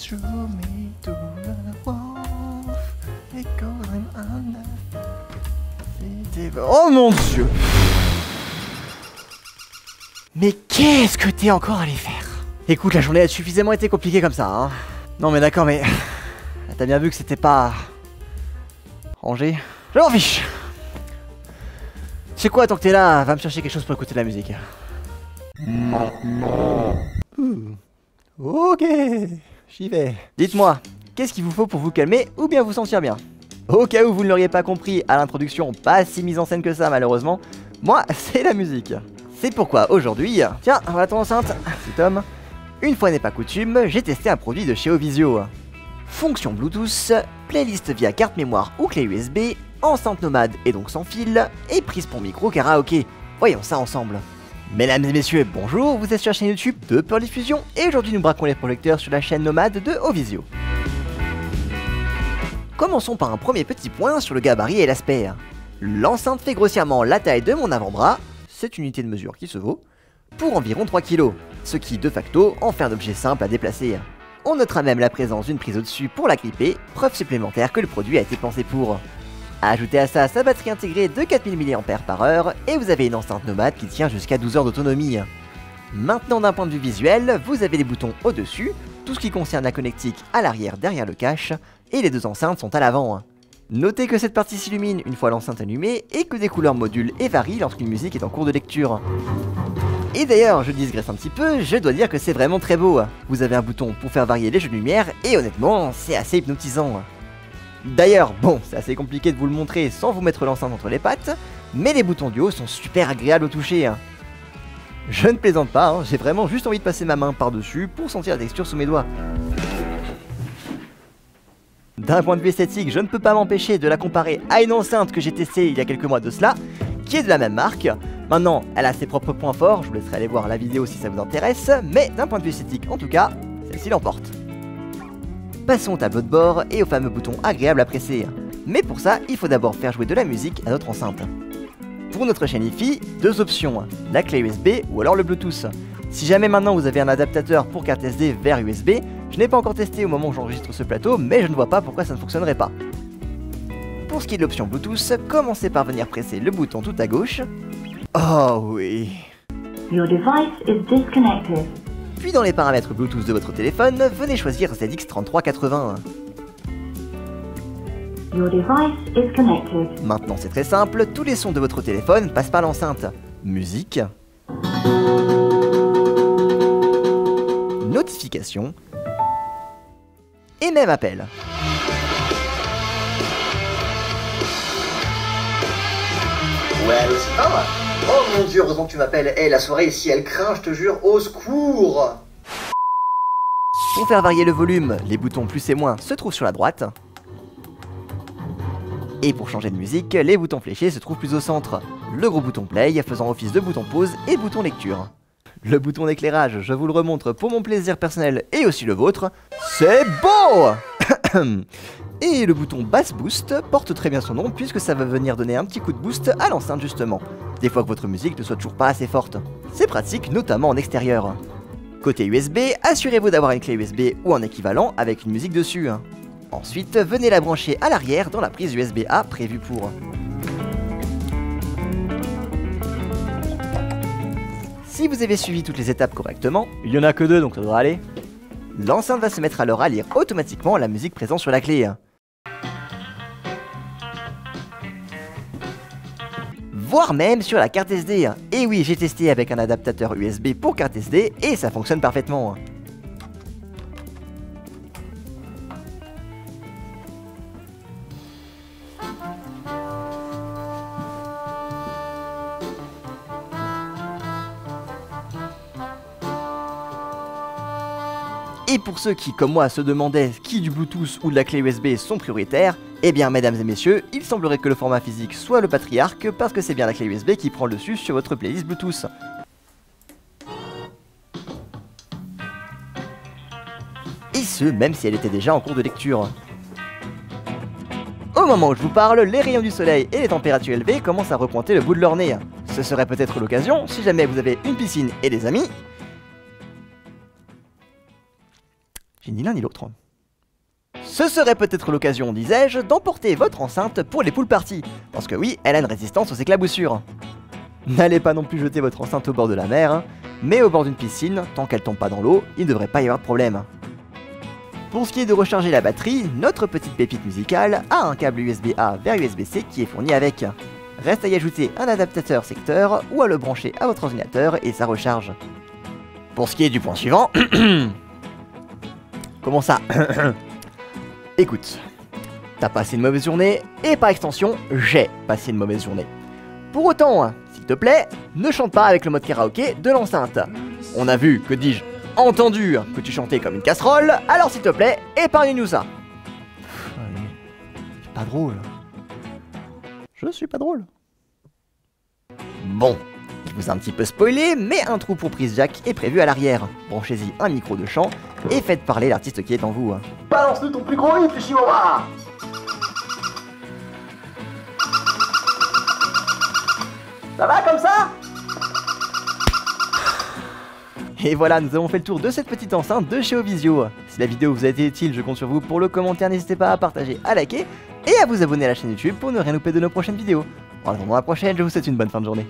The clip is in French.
show me to the wolf, because I'm under. Oh mon Dieu! Mais qu'est-ce que t'es encore allé faire? Écoute, la journée a suffisamment été compliquée comme ça, hein. Non mais d'accord, mais... T'as bien vu que c'était pas... rangé? Je m'en fiche! C'est quoi, tant que t'es là, va me chercher quelque chose pour écouter de la musique. Maintenant. Ok, j'y vais. Dites-moi, qu'est-ce qu'il vous faut pour vous calmer ou bien vous sentir bien? Au cas où vous ne l'auriez pas compris à l'introduction, pas si mise en scène que ça malheureusement, moi c'est la musique. C'est pourquoi aujourd'hui, tiens, voilà ton enceinte, c'est Tom. Une fois n'est pas coutume, j'ai testé un produit de chez Ovisio. Fonction Bluetooth, playlist via carte mémoire ou clé USB, enceinte nomade et donc sans fil, et prise pour micro karaoké. Voyons ça ensemble. Mesdames et messieurs, bonjour, vous êtes sur la chaîne YouTube de Pearl Diffusion et aujourd'hui nous braquons les projecteurs sur la chaîne nomade de Ovisio. Commençons par un premier petit point sur le gabarit et l'aspect. L'enceinte fait grossièrement la taille de mon avant-bras, c'est une unité de mesure qui se vaut, pour environ 3 kg, ce qui de facto en fait un objet simple à déplacer. On notera même la présence d'une prise au-dessus pour la gripper, preuve supplémentaire que le produit a été pensé pour. Ajoutez à ça sa batterie intégrée de 4000 mAh et vous avez une enceinte nomade qui tient jusqu'à 12 heures d'autonomie. Maintenant d'un point de vue visuel, vous avez les boutons au-dessus, tout ce qui concerne la connectique à l'arrière derrière le cache, et les deux enceintes sont à l'avant. Notez que cette partie s'illumine une fois l'enceinte allumée et que des couleurs modulent et varient lorsqu'une musique est en cours de lecture. Et d'ailleurs, je digresse un petit peu, je dois dire que c'est vraiment très beau. Vous avez un bouton pour faire varier les jeux de lumière et honnêtement, c'est assez hypnotisant. D'ailleurs, bon, c'est assez compliqué de vous le montrer sans vous mettre l'enceinte entre les pattes, mais les boutons du haut sont super agréables au toucher. Je ne plaisante pas, j'ai vraiment juste envie de passer ma main par-dessus pour sentir la texture sous mes doigts. D'un point de vue esthétique, je ne peux pas m'empêcher de la comparer à une enceinte que j'ai testée il y a quelques mois de cela, qui est de la même marque. Maintenant, elle a ses propres points forts, je vous laisserai aller voir la vidéo si ça vous intéresse, mais d'un point de vue esthétique en tout cas, celle-ci l'emporte. Passons au tableau de bord et au fameux bouton agréable à presser. Mais pour ça, il faut d'abord faire jouer de la musique à notre enceinte. Pour notre chaîne Hi-Fi, deux options, la clé USB ou alors le Bluetooth. Si jamais maintenant vous avez un adaptateur pour carte SD vers USB, je n'ai pas encore testé au moment où j'enregistre ce plateau, mais je ne vois pas pourquoi ça ne fonctionnerait pas. Pour ce qui est de l'option Bluetooth, commencez par venir presser le bouton tout à gauche. Oh oui. Your device is disconnected. Puis dans les paramètres Bluetooth de votre téléphone, venez choisir ZX3380. Your device is connected. Maintenant c'est très simple, tous les sons de votre téléphone passent par l'enceinte. Musique, notifications et même appel. Ouais, allô, c'est pas moi. Oh mon dieu, heureusement que tu m'appelles. Eh, la soirée ici, elle craint, je te jure, au secours. Pour faire varier le volume, les boutons plus et moins se trouvent sur la droite. Et pour changer de musique, les boutons fléchés se trouvent plus au centre. Le gros bouton play faisant office de bouton pause et bouton lecture. Le bouton d'éclairage, je vous le remontre pour mon plaisir personnel et aussi le vôtre. C'est beau. Et le bouton Bass Boost porte très bien son nom puisque ça va venir donner un petit coup de boost à l'enceinte justement, des fois que votre musique ne soit toujours pas assez forte. C'est pratique notamment en extérieur. Côté USB, assurez-vous d'avoir une clé USB ou un équivalent avec une musique dessus. Ensuite, venez la brancher à l'arrière dans la prise USB-A prévue pour. Si vous avez suivi toutes les étapes correctement, il n'y en a que 2 donc ça devrait aller. L'enceinte va se mettre alors à lire automatiquement la musique présente sur la clé. Voire même sur la carte SD. Et oui, j'ai testé avec un adaptateur USB pour carte SD et ça fonctionne parfaitement. Et pour ceux qui, comme moi, se demandaient qui du Bluetooth ou de la clé USB sont prioritaires, eh bien, mesdames et messieurs, il semblerait que le format physique soit le patriarque parce que c'est bien la clé USB qui prend le dessus sur votre playlist Bluetooth. Et ce, même si elle était déjà en cours de lecture. Au moment où je vous parle, les rayons du soleil et les températures élevées commencent à repointer le bout de leur nez. Ce serait peut-être l'occasion, si jamais vous avez une piscine et des amis. J'ai suis ni l'un ni l'autre. Ce serait peut-être l'occasion, disais-je, d'emporter votre enceinte pour les pool parties, parce que oui, elle a une résistance aux éclaboussures. N'allez pas non plus jeter votre enceinte au bord de la mer, hein, mais au bord d'une piscine, tant qu'elle tombe pas dans l'eau, il ne devrait pas y avoir de problème. Pour ce qui est de recharger la batterie, notre petite pépite musicale a un câble USB-A vers USB-C qui est fourni avec. Reste à y ajouter un adaptateur secteur ou à le brancher à votre ordinateur et ça recharge. Pour ce qui est du point suivant... Comment ça? Écoute, t'as passé une mauvaise journée et par extension, j'ai passé une mauvaise journée. Pour autant, s'il te plaît, ne chante pas avec le mode karaoké de l'enceinte. On a vu, que dis-je, entendu que tu chantais comme une casserole, alors s'il te plaît, épargne-nous ça. C'est pas drôle. Je suis pas drôle. Bon, je vous ai un petit peu spoilé, mais un trou pour prise jack est prévu à l'arrière. Branchez-y un micro de chant et faites parler l'artiste qui est en vous. Balance-nous ton plus gros hit, le chihuahua. Ça va comme ça? Et voilà, nous avons fait le tour de cette petite enceinte de chez Ovisio. Si la vidéo vous a été utile, je compte sur vous pour le commentaire, n'hésitez pas à partager, à liker et à vous abonner à la chaîne YouTube pour ne rien louper de nos prochaines vidéos. En attendant la prochaine, je vous souhaite une bonne fin de journée.